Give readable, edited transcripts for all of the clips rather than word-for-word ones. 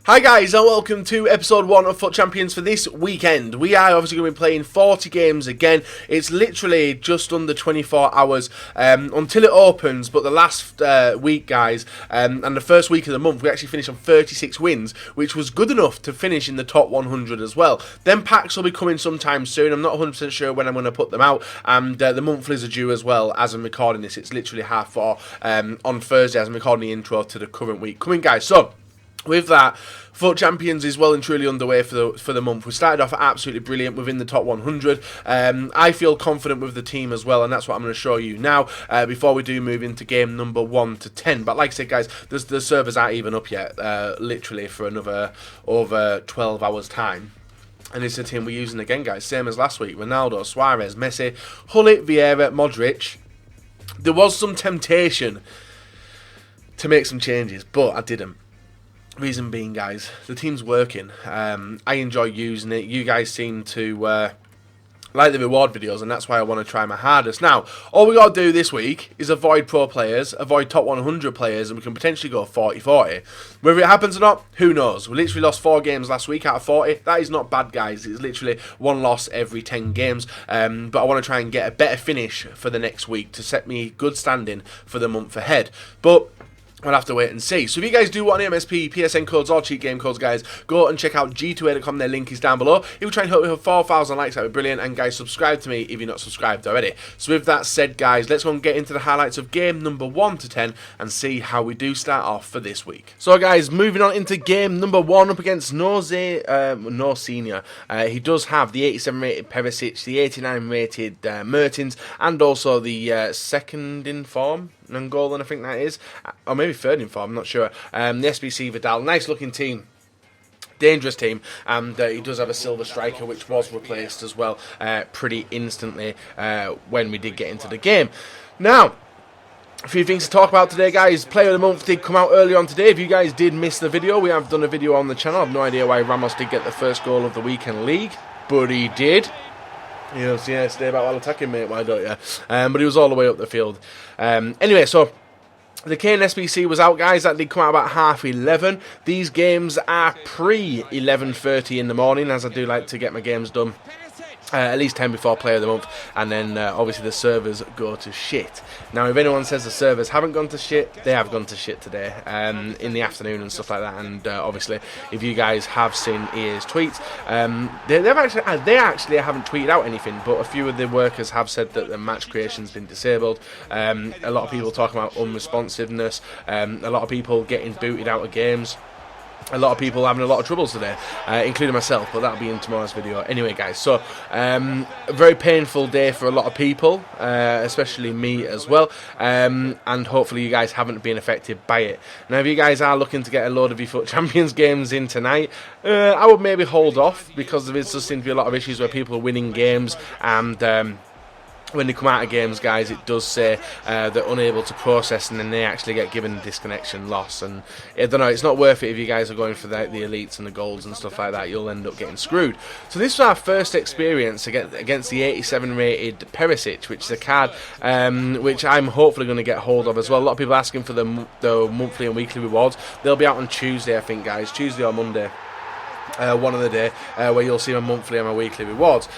Hi guys and welcome to episode 1 of FUT Champions for this weekend. We are obviously going to be playing 40 games again. It's literally just under 24 hours until it opens, but the last week guys and the first week of the month we actually finished on 36 wins, which was good enough to finish in the top 100 as well. Then packs will be coming sometime soon. I'm not 100% sure when I'm going to put them out, and the monthlies are due as well as I'm recording this. It's literally 4:30 on Thursday as I'm recording the intro to the current week coming guys. So with that, FUT Champions is well and truly underway for the month. We started off absolutely brilliant within the top 100. I feel confident with the team as well, and that's what I'm going to show you now before we do move into game number 1 to 10. But like I said, guys, the servers aren't even up yet, literally for another over 12 hours time. And it's the team we're using again, guys, same as last week. Ronaldo, SUAREZ, MESSI, Gullit, Vieira, Modric. There was some temptation to make some changes, but I didn't. Reason being, guys, the team's working. I enjoy using it. You guys seem to like the reward videos, and that's why I want to try my hardest. Now, all we got to do this week is avoid pro players, avoid top 100 players, and we can potentially go 40-40. Whether it happens or not, who knows? We literally lost 4 games last week out of 40. That is not bad, guys. It's literally 1 loss every 10 games. But I want to try and get a better finish for the next week to set me good standing for the month ahead. But we'll have to wait and see. So if you guys do want any MSP, PSN codes or cheat game codes, guys, go and check out g2a.com. Their link is down below. If we try and help me with 4,000 likes, that would be brilliant. And guys, subscribe to me if you're not subscribed already. So with that said, guys, let's go and get into the highlights of game number 1 to 10 and see how we do start off for this week. So guys, moving on into game number 1 up against No Senior. He does have the 87 rated Perisic, the 89 rated Mertens, and also the second in form Nangolan, I think that is, or maybe third in form, I'm not sure. The SBC Vidal, nice looking team, dangerous team, and he does have a silver striker which was replaced as well pretty instantly when we did get into the game. Now, a few things to talk about today, guys. Player of the month did come out earlier on today. If you guys did miss the video, we have done a video on the channel. I have no idea why Ramos did get the first goal of the weekend league, but he did. You know, so yeah, stay back while attacking, mate, why don't you? But he was all the way up the field. Anyway, so the Kane SBC was out, guys. That did come out about 11:30. These games are pre-11:30 in the morning, as I do like to get my games done at least 10 before Player of the Month, and then obviously the servers go to shit. Now, if anyone says the servers haven't gone to shit, they have gone to shit today in the afternoon and stuff like that. And obviously, if you guys have seen EA's tweets, they actually haven't tweeted out anything, but a few of the workers have said that the match creation's been disabled. A lot of people talking about unresponsiveness, a lot of people getting booted out of games. A lot of people having a lot of troubles today, including myself, but that'll be in tomorrow's video. Anyway, guys, so a very painful day for a lot of people, especially me as well, and hopefully you guys haven't been affected by it. Now, if you guys are looking to get a load of your FUT Champions games in tonight, I would maybe hold off, because there does seem to be a lot of issues where people are winning games, and when they come out of games, guys, it does say they're unable to process, and then they actually get given disconnection loss. And I don't know, it's not worth it if you guys are going for the elites and the golds and stuff like that. You'll end up getting screwed. So this was our first experience against the 87 rated Perisic, which is a card which I'm hopefully going to get hold of as well. A lot of people asking for the monthly and weekly rewards. They'll be out on Tuesday, I think, guys. Tuesday or Monday, one of the day, where you'll see my monthly and my weekly rewards.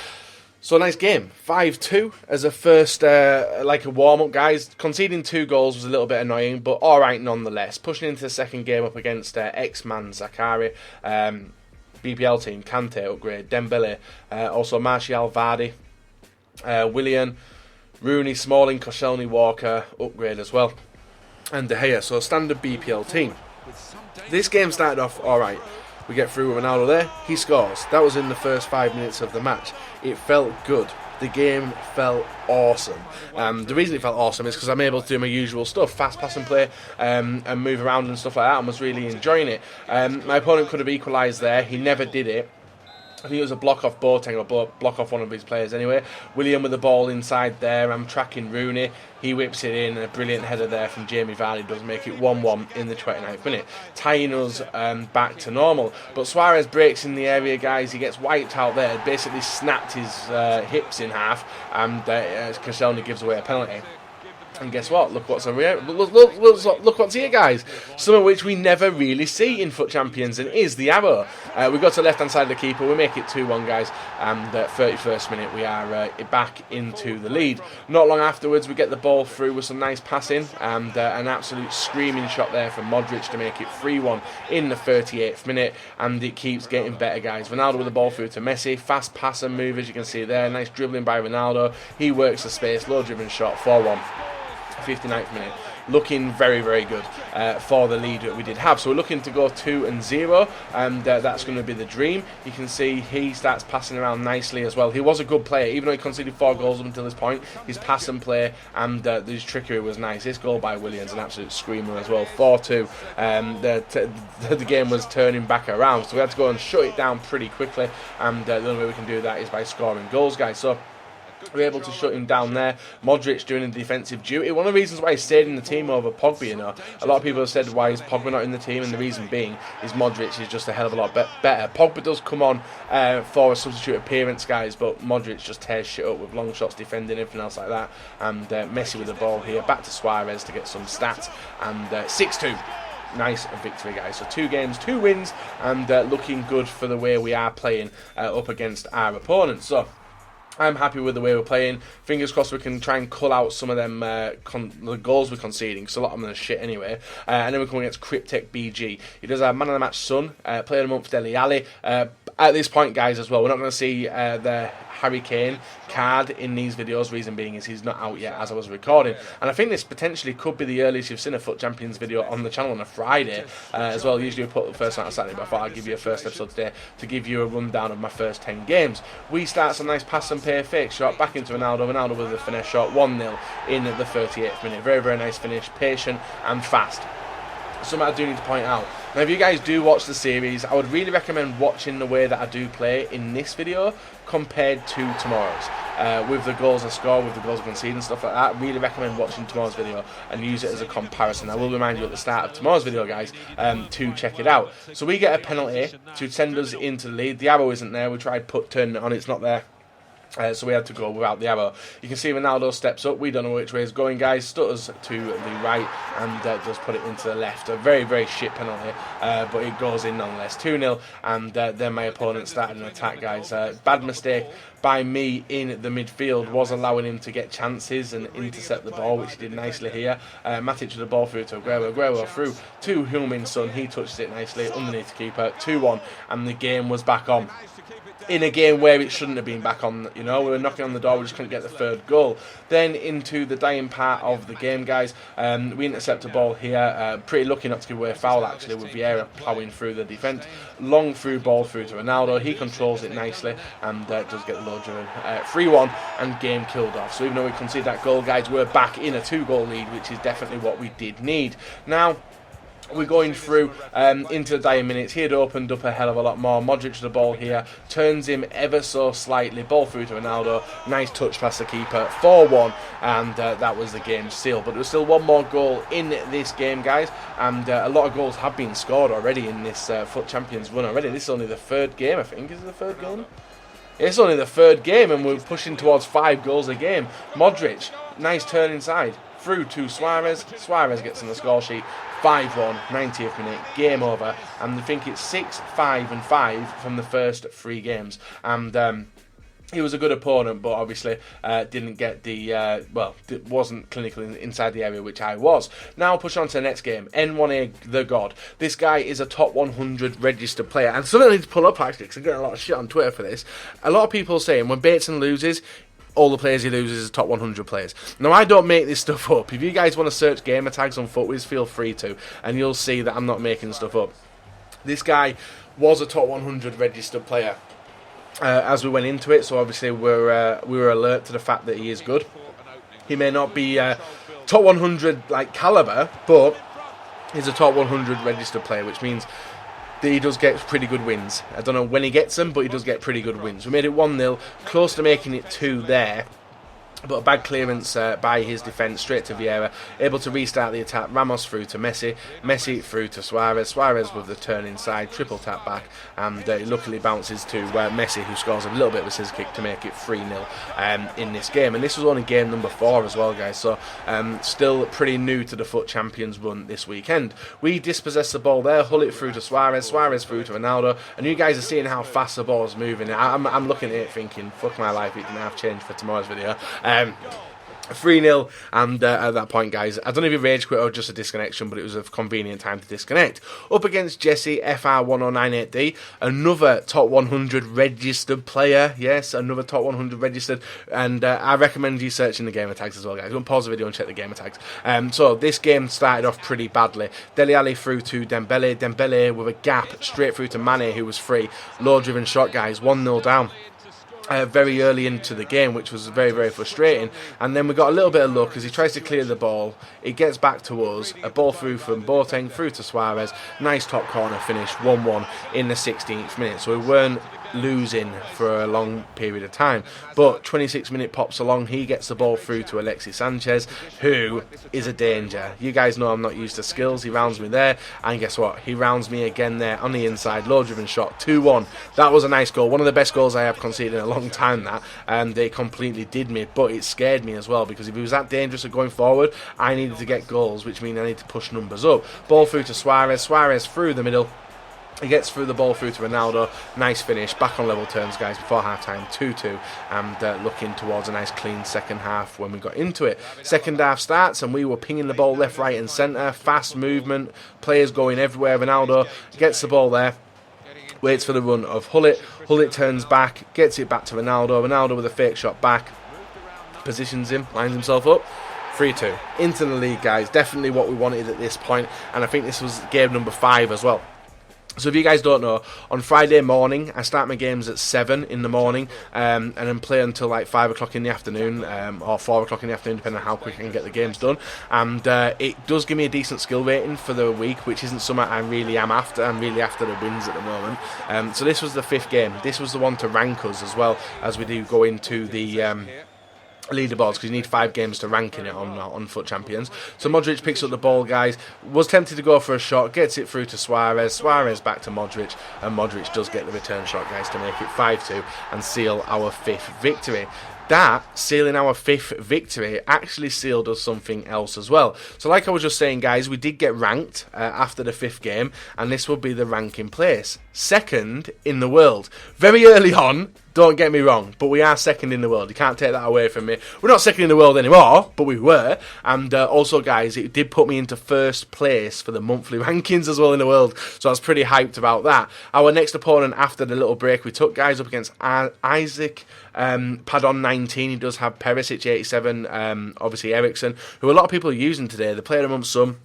So nice game, 5-2 as a first, like a warm-up, guys. Conceding 2 goals was a little bit annoying, but all right nonetheless. Pushing into the second game up against X-Man Zakari, BPL team, Kante upgrade, Dembele, also Martial, Vardy, Willian, Rooney, Smalling, Koscielny, Walker, upgrade as well, and De Gea. So standard BPL team. This game started off all right. We get through with Ronaldo there. He scores. That was in the first 5 minutes of the match. It felt good. The game felt awesome. The reason it felt awesome is because I'm able to do my usual stuff, fast pass and play, and move around and stuff like that, and was really enjoying it. My opponent could have equalised there. He never did it. I think it was a block off Boateng, or block off one of his players anyway. William with the ball inside there. I'm tracking Rooney. He whips it in. A brilliant header there from Jamie Vardy does make it 1-1 in the 29th minute, tying us back to normal. But Suarez breaks in the area, guys. He gets wiped out there. Basically snapped his hips in half, and Koscielny gives away a penalty. And guess what? Look what's over here. Look what's here, guys. Some of which we never really see in FUT Champions, and is the arrow. We got to the left-hand side of the keeper. We make it 2-1, guys. And 31st minute, we are back into the lead. Not long afterwards, we get the ball through with some nice passing, and an absolute screaming shot there from Modric to make it 3-1 in the 38th minute. And it keeps getting better, guys. Ronaldo with the ball through to Messi. Fast pass and move, as you can see there. Nice dribbling by Ronaldo. He works the space. Low-driven shot, 4-1. 59th minute, looking very, very good for the lead that we did have. So we're looking to go 2-0, and that's going to be the dream. You can see he starts passing around nicely as well. He was a good player, even though he conceded 4 goals up until this point. His pass and play and his trickery was nice. This goal by Williams, an absolute screamer as well. 4-2. The game was turning back around, so we had to go and shut it down pretty quickly. And the only way we can do that is by scoring goals, guys. So we're able to shut him down there. Modric doing the defensive duty. One of the reasons why he stayed in the team over Pogba, you know. A lot of people have said, why is Pogba not in the team? And the reason being is Modric is just a hell of a lot better. Pogba does come on for a substitute appearance, guys, but Modric just tears shit up with long shots, defending, everything else like that. And Messi with the ball here. Back to Suarez to get some stats. And 6-2. Nice victory, guys. So 2 games, 2 wins, and looking good for the way we are playing up against our opponents. So I'm happy with the way we're playing. Fingers crossed we can try and cull out some of them the goals we're conceding, because a lot of them are shit anyway. And then we're coming against Cryptek BG. He does our man of the match son, player of the month DYBALA. At this point, guys, as well, we're not going to see the Harry Kane card in these videos. Reason being is he's not out yet as I was recording, and I think this potentially could be the earliest you've seen a FUT Champions video on the channel on a Friday as well. Usually we put the first one on Saturday, but I thought I'd give you a first episode today to give you a rundown of my first 10 games. We start some nice pass and play fake shot back into Ronaldo with a finesse shot, 1-0 in the 38th minute. Very, very nice finish, patient and fast. Something I do need to point out. Now, if you guys do watch the series, I would really recommend watching the way that I do play in this video compared to tomorrow's. With the goals I score, with the goals I concede and stuff like that, really recommend watching tomorrow's video and use it as a comparison. I will remind you at the start of tomorrow's video, guys, to check it out. So we get a penalty to send us into the lead. The arrow isn't there. We tried turning it on. It's not there. So we had to go without the arrow. You can see Ronaldo steps up. We don't know which way he's going, guys. Stutters to the right and does put it into the left. A very, very shit penalty, but it goes in nonetheless. 2-0, and then my opponent started an attack, guys. Bad mistake by me in the midfield was allowing him to get chances and intercept the ball, which he did nicely here. Matic with the ball through to Aguero through to Heung-min Son. He touches it nicely underneath the keeper. 2-1, and the game was back on. In a game where it shouldn't have been back on, you know, we were knocking on the door, we just couldn't get the 3rd goal. Then into the dying part of the game, guys, we intercept a ball here, pretty lucky not to give away a foul actually, with Vieira ploughing through the defence. Long through ball through to Ronaldo, he controls it nicely and does get the low driven. 3-1 and game killed off. So even though we conceded that goal, guys, we're back in a 2-goal lead, which is definitely what we did need. Now, we're going through into the dying minutes. He had opened up a hell of a lot more. Modric to the ball here, turns him ever so slightly. Ball through to Ronaldo. Nice touch past the keeper. 4-1, and that was the game sealed. But there was still one more goal in this game, guys. And a lot of goals have been scored already in this FUT Champions run already. This is only the 3rd game, I think. Is it the 3rd game? It's only the 3rd game, and we're pushing towards 5 goals a game. Modric, nice turn inside. Through to Suarez. Suarez gets on the score sheet. 5-1, 90th minute, game over. And I think it's 6-5-5 from the first 3 games. And he was a good opponent, but obviously didn't get the, wasn't clinical inside the area, which I was. Now push on to the next game. N1A, the God. This guy is a top 100 registered player. And something I need to pull up, actually, because I'm getting a lot of shit on Twitter for this. A lot of people saying when Bateson loses, all the players he loses is top 100 players. Now, I don't make this stuff up. If you guys want to search gamer tags on FUTWiz, feel free to, and you'll see that I'm not making stuff up. This guy was a top 100 registered player as we went into it, so obviously we were alert to the fact that he is good. He may not be top 100 like caliber, but he's a top 100 registered player, which means he does get pretty good wins. I don't know when he gets them, but he does get pretty good wins. We made it 1-0, close to making it 2 there. But a bad clearance by his defence, straight to Vieira, able to restart the attack. Ramos through to Messi, Messi through to Suarez, Suarez with the turn inside, triple tap back, and it luckily bounces to Messi, who scores a little bit of a scissor kick to make it 3-0 in this game. And this was only game number 4 as well, guys, so still pretty new to the FUT Champions run this weekend. We dispossess the ball there, hull it through to Suarez, Suarez through to Ronaldo, and you guys are seeing how fast the ball's moving. I'm looking at it thinking, fuck my life, it didn't have change for tomorrow's video. 3-0, and at that point, guys, I don't know if he rage quit or just a disconnection, but it was a convenient time to disconnect. Up against Jesse, FR1098D, another top 100 registered player. Yes, another top 100 registered, and I recommend you searching the gamer tags as well, guys. Go and pause the video and check the gamer tags. So this game started off pretty badly. Dele Alli through to Dembele, Dembele with a gap straight through to Mane, who was free. Low driven shot, guys, 1-0 down. Very early into the game, which was very, very frustrating. And then we got a little bit of luck as he tries to clear the ball. It gets back to us. A ball through from Boateng through to Suarez. Nice top corner finish, 1-1 in the 16th minute. So we weren't losing for a long period of time. But 26 minute pops along. He gets the ball through to Alexis Sanchez, who is a danger. You guys know I'm not used to skills. He rounds me there. And guess what? He rounds me again there on the inside. Low driven shot, 2-1. That was a nice goal. One of the best goals I have conceded in a long time, that. And they completely did me. But it scared me as well, because if he was that dangerous at going forward, I needed to get goals, which means I need to push numbers up. Ball through to Suarez. Suarez through the middle. He gets through the ball through to Ronaldo. Nice finish. Back on level terms, guys, before half-time. 2-2. And looking towards a nice clean second half when we got into it. Second half starts and we were pinging the ball left, right and centre. Fast movement. Players going everywhere. Ronaldo gets the ball there. Waits for the run of Hullet. Hullet turns back. Gets it back to Ronaldo. Ronaldo with a fake shot back. Positions him. Lines himself up. 3-2. Into the league, guys. Definitely what we wanted at this point. And I think this was game number 5 as well. So if you guys don't know, on Friday morning, I start my games at 7 in the morning and then play until like 5 o'clock in the afternoon or 4 o'clock in the afternoon, depending on how quick I can get the games done. And it does give me a decent skill rating for the week, which isn't something I really am after. I'm really after the wins at the moment. So this was the 5th game. This was the one to rank us as well, as we do go into the leaderboards, because you need 5 games to rank in it on FUT Champions. So Modric picks up the ball, guys. Was tempted to go for a shot, gets it through to Suarez. Suarez back to Modric, and Modric does get the return shot, guys, to make it 5-2 and seal our 5th victory. That, sealing our 5th victory, actually sealed us something else as well. So like I was just saying, guys, we did get ranked after the 5th game, and this will be the ranking place. 2nd in the world. Very early on, don't get me wrong, but we are 2nd in the world. You can't take that away from me. We're not 2nd in the world anymore, but we were. And also, guys, it did put me into 1st place for the monthly rankings as well in the world. So I was pretty hyped about that. Our next opponent after the little break we took, guys, up against Isaac Padon 19. He does have Perisic 87, obviously Ericsson, who a lot of people are using today. The player amongst some.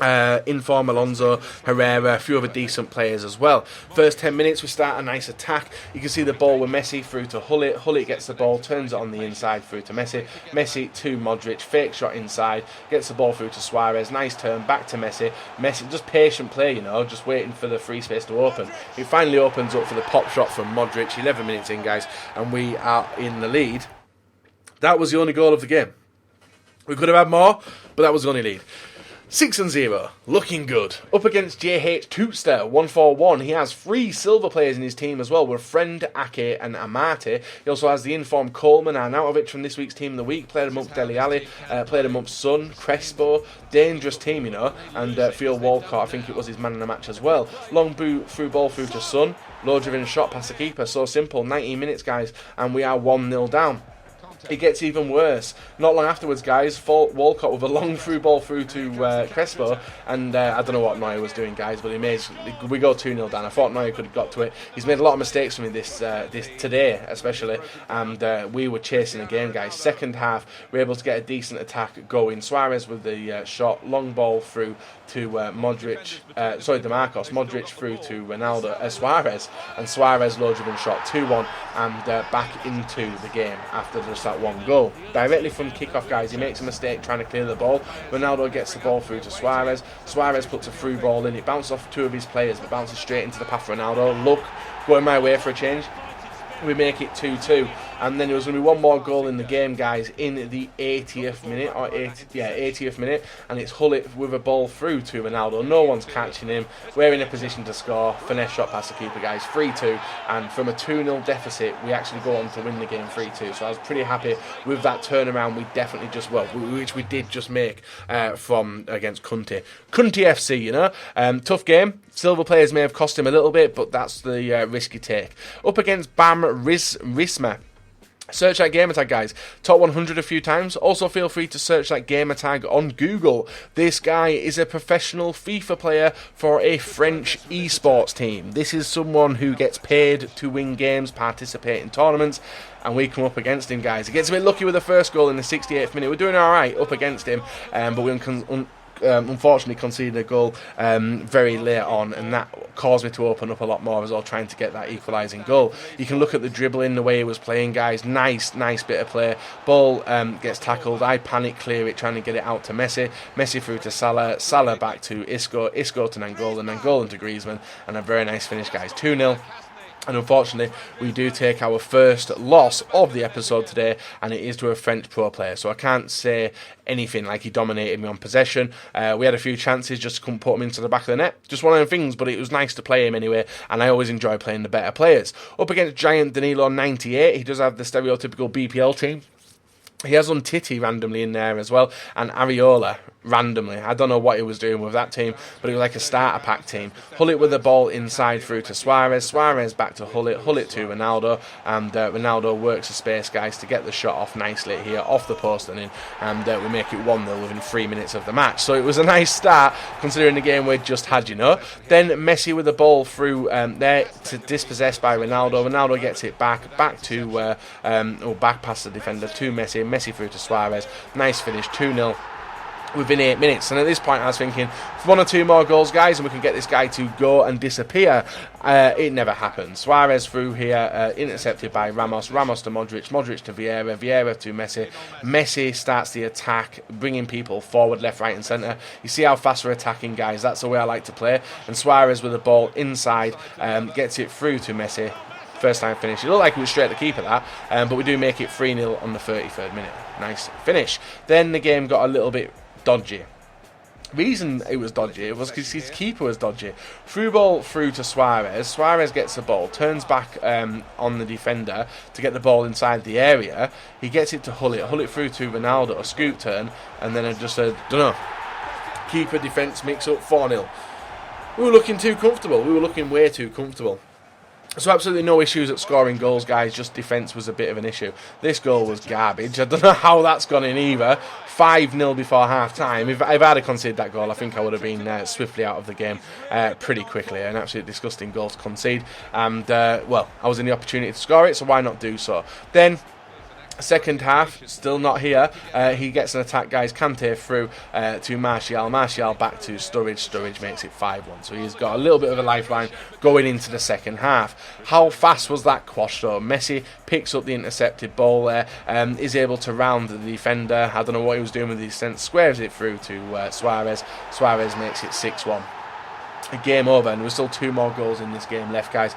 Inform Alonso, Herrera, a few other decent players as well. First 10 minutes we start a nice attack. You can see the ball with Messi through to Hullet. Hullet gets the ball, turns it on the inside through to Messi. Messi to Modric, fake shot inside, gets the ball through to Suarez. Nice turn back to Messi. Messi, just patient play, you know, just waiting for the free space to open. It finally opens up for the pop shot from Modric. 11 minutes in, guys, and we are in the lead. That was the only goal of the game. We could have had more, but that was the only lead. 6-0, looking good. Up against JH Tootster, 1-4-1. He has 3 silver players in his team as well, with Friend, Ake and Amate. He also has the informed Coleman, Arnautovic from this week's Team of the Week. Played amongst Dele Alli, played amongst Son, Crespo. Dangerous team, you know. And Theo Walcott, I think it was his man in the match as well. Long boot, through ball through to Son. Low driven shot past the keeper. So simple, 19 minutes, guys, and we are 1-0 down. It gets even worse. Not long afterwards, guys, Walcott with a long through ball through to Crespo, and I don't know what Neuer was doing, guys, but we go 2-0 down. I thought Neuer could have got to it. He's made a lot of mistakes for me this today, especially, and we were chasing the game, guys. Second half, we were able to get a decent attack going. Suarez with the shot, long ball through to DeMarcos. Modric through to Ronaldo, Suarez, and Suarez low driven shot, 2-1, and back into the game after just that one goal. Directly from kickoff, guys, he makes a mistake trying to clear the ball. Ronaldo gets the ball through to Suarez. Suarez puts a through ball in. It bounces off 2 of his players, but bounces straight into the path of Ronaldo. Look, going my way for a change. we make it 2-2, and then there was going to be one more goal in the game, guys, in the 80th minute, 80th minute, and it's Hullet with a ball through to Ronaldo. No one's catching him. We're in a position to score. Finesse shot past the keeper, guys. 3-2, and from a 2-0 deficit, we actually go on to win the game 3-2. So I was pretty happy with that turnaround. We definitely which we did just make from against Kunti FC. You know, tough game. Silver players may have cost him a little bit, but that's the risk you take. Up against Bam Risma. Search that gamertag, guys. Top 100 a few times. Also, feel free to search that gamertag on Google. This guy is a professional FIFA player for a French esports team. This is someone who gets paid to win games, participate in tournaments, and we come up against him, guys. He gets a bit lucky with the first goal in the 68th minute. We're doing all right up against him, but we unfortunately conceded a goal very late on, and that caused me to open up a lot more as well, trying to get that equalising goal. You can look at the dribbling, the way he was playing, guys. Nice bit of play. Ball gets tackled. I panic clear it, trying to get it out to Messi. Messi through to Salah. Salah back to Isco. Isco to Nangolan. Nangolan to Griezmann, and a very nice finish, guys. 2-0. And unfortunately, we do take our first loss of the episode today, and it is to a French pro player. So I can't say anything like he dominated me on possession. We had a few chances, just couldn't put him into the back of the net. Just one of them things, but it was nice to play him anyway, and I always enjoy playing the better players. Up against Giant Danilo 98, he does have the stereotypical BPL team. He has Untiti randomly in there as well, and Areola randomly. I don't know what he was doing with that team, but it was like a starter pack team. Hullet with the ball inside through to Suarez. Suarez back to Hullet. Hullet to Ronaldo, and Ronaldo works the space, guys, to get the shot off nicely here, off the post and in, and we make it 1-0 within 3 minutes of the match. So it was a nice start, considering the game we'd just had, you know. Then Messi with the ball through there to dispossessed by Ronaldo. Ronaldo gets it back to back past the defender to Messi. Messi through to Suarez. Nice finish, 2-0 within 8 minutes. And at this point I was thinking, one or two more goals, guys, and we can get this guy to go and disappear. It never happened. Suarez through here, intercepted by Ramos. Ramos to Modric. Modric to Vieira. Vieira to Messi. Messi starts the attack, bringing people forward, left, right and centre. You see how fast we're attacking, guys. That's the way I like to play. And Suarez with the ball inside, gets it through to Messi. First time finish. It looked like it was straight at the keeper, that, but we do make it 3-0 on the 33rd minute. Nice finish. Then the game got a little bit dodgy. Reason it was dodgy was because his keeper was dodgy. Through ball through to Suarez. Suarez gets the ball, turns back on the defender to get the ball inside the area. He gets it to Hullet. Hullet through to Ronaldo, a scoop turn, and then keeper defence mix up 4-0. We were looking too comfortable. We were looking way too comfortable. So absolutely no issues at scoring goals, guys. Just defence was a bit of an issue. This goal was garbage. I don't know how that's gone in either. 5-0 before half-time. If I'd have conceded that goal, I think I would have been swiftly out of the game pretty quickly. An absolutely disgusting goal to concede. And, I was in the opportunity to score it, so why not do so? Then, second half, still not here. He gets an attack, guys. Kante through to Martial. Martial back to Sturridge. Sturridge makes it 5-1. So he's got a little bit of a lifeline going into the second half. How fast was that quash, though? Messi picks up the intercepted ball there, is able to round the defender. I don't know what he was doing with his sense. Squares it through to Suarez. Suarez makes it 6-1. Game over, and there's still two more goals in this game left, guys,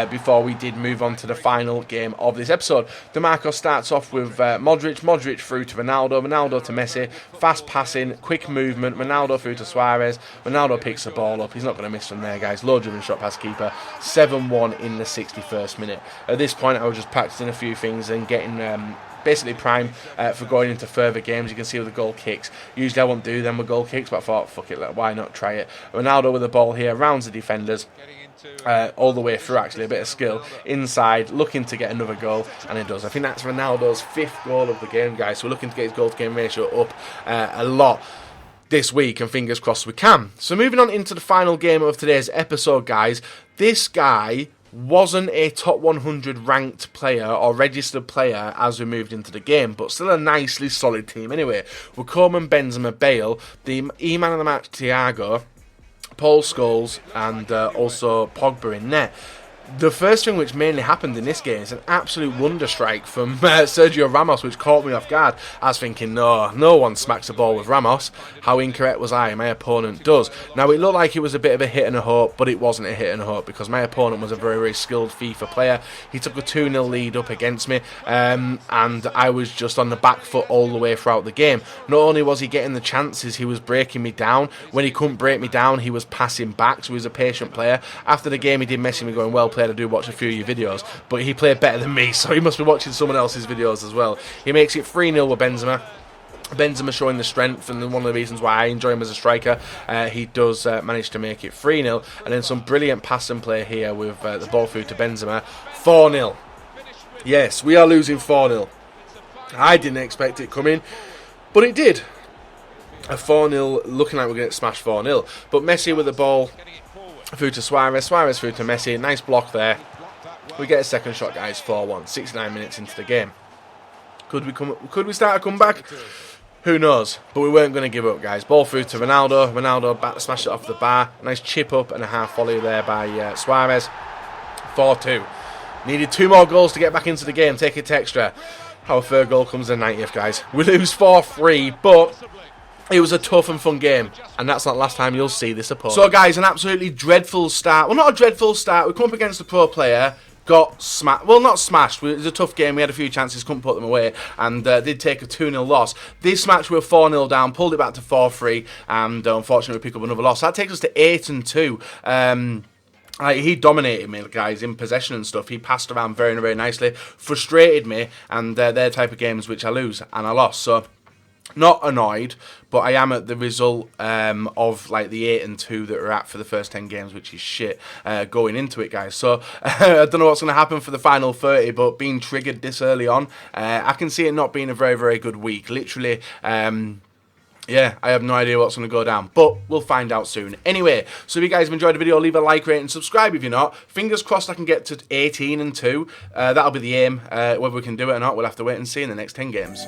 before we did move on to the final game of this episode. DeMarco starts off with Modric through to Ronaldo to Messi, fast passing, quick movement, Ronaldo through to Suarez. Ronaldo picks the ball up, he's not going to miss from there, guys. Low driven shot past keeper. 7-1 in the 61st minute. At this point I was just practicing a few things and getting basically prime for going into further games. You can see with the goal kicks. Usually I won't do them with goal kicks, but I thought, fuck it, why not try it? Ronaldo with the ball here, rounds the defenders. All the way through, actually, a bit of skill inside, looking to get another goal, and it does. I think that's Ronaldo's 5th goal of the game, guys, so we're looking to get his goal to game ratio up a lot this week, and fingers crossed we can. So moving on into the final game of today's episode, guys. This guy wasn't a top 100 ranked player or registered player as we moved into the game, but still a nicely solid team anyway. With Coleman, Benzema, Bale, the E-Man of the match, Thiago, Paul Scholes, and also Pogba in net. The first thing which mainly happened in this game is an absolute wonder strike from Sergio Ramos, which caught me off guard. I was thinking, no one smacks the ball with Ramos. How incorrect was I? My opponent does. Now, it looked like it was a bit of a hit and a hope, but it wasn't a hit and a hope because my opponent was a very, very skilled FIFA player. He took a 2-0 lead up against me, and I was just on the back foot all the way throughout the game. Not only was he getting the chances, he was breaking me down. When he couldn't break me down, he was passing back, so he was a patient player. After the game, he did message me going, well played, I do watch a few of your videos, but he played better than me, so he must be watching someone else's videos as well. He makes it 3-0 with Benzema. Benzema showing the strength, and one of the reasons why I enjoy him as a striker. He does manage to make it 3-0, and then some brilliant pass and play here with the ball through to Benzema. 4-0. Yes, we are losing 4-0. I didn't expect it coming, but it did. A 4-0, looking like we're going to smash 4-0. But Messi with the ball through to Suarez. Suarez through to Messi. Nice block there. We get a second shot, guys. 4-1. 69 minutes into the game. Could we start a comeback? Who knows? But we weren't going to give up, guys. Ball through to Ronaldo. Ronaldo smashed it off the bar. Nice chip up and a half volley there by Suarez. 4-2. Needed 2 more goals to get back into the game. Take it to extra. Our third goal comes in the 90th, guys. We lose 4-3, but it was a tough and fun game, and that's not the last time you'll see this opponent. So, guys, an absolutely dreadful start. Well, not a dreadful start. We come up against a pro player, got smashed. Well, not smashed. It was a tough game. We had a few chances, couldn't put them away, and did take a 2-0 loss. This match, we were 4-0 down, pulled it back to 4-3, and unfortunately, we pick up another loss. That takes us to 8-2. He dominated me, guys, in possession and stuff. He passed around very, very nicely, frustrated me, and they're the type of games which I lose, and I lost. So, not annoyed, but I am at the result of like the 8-2 that we're at for the first 10 games, which is shit going into it, guys. So I don't know what's going to happen for the final 30, but being triggered this early on, I can see it not being a very, very good week. Literally, yeah, I have no idea what's going to go down, but we'll find out soon. Anyway, so if you guys have enjoyed the video, leave a like, rate, and subscribe if you're not. Fingers crossed I can get to 18-2. That'll be the aim. Whether we can do it or not, we'll have to wait and see in the next 10 games.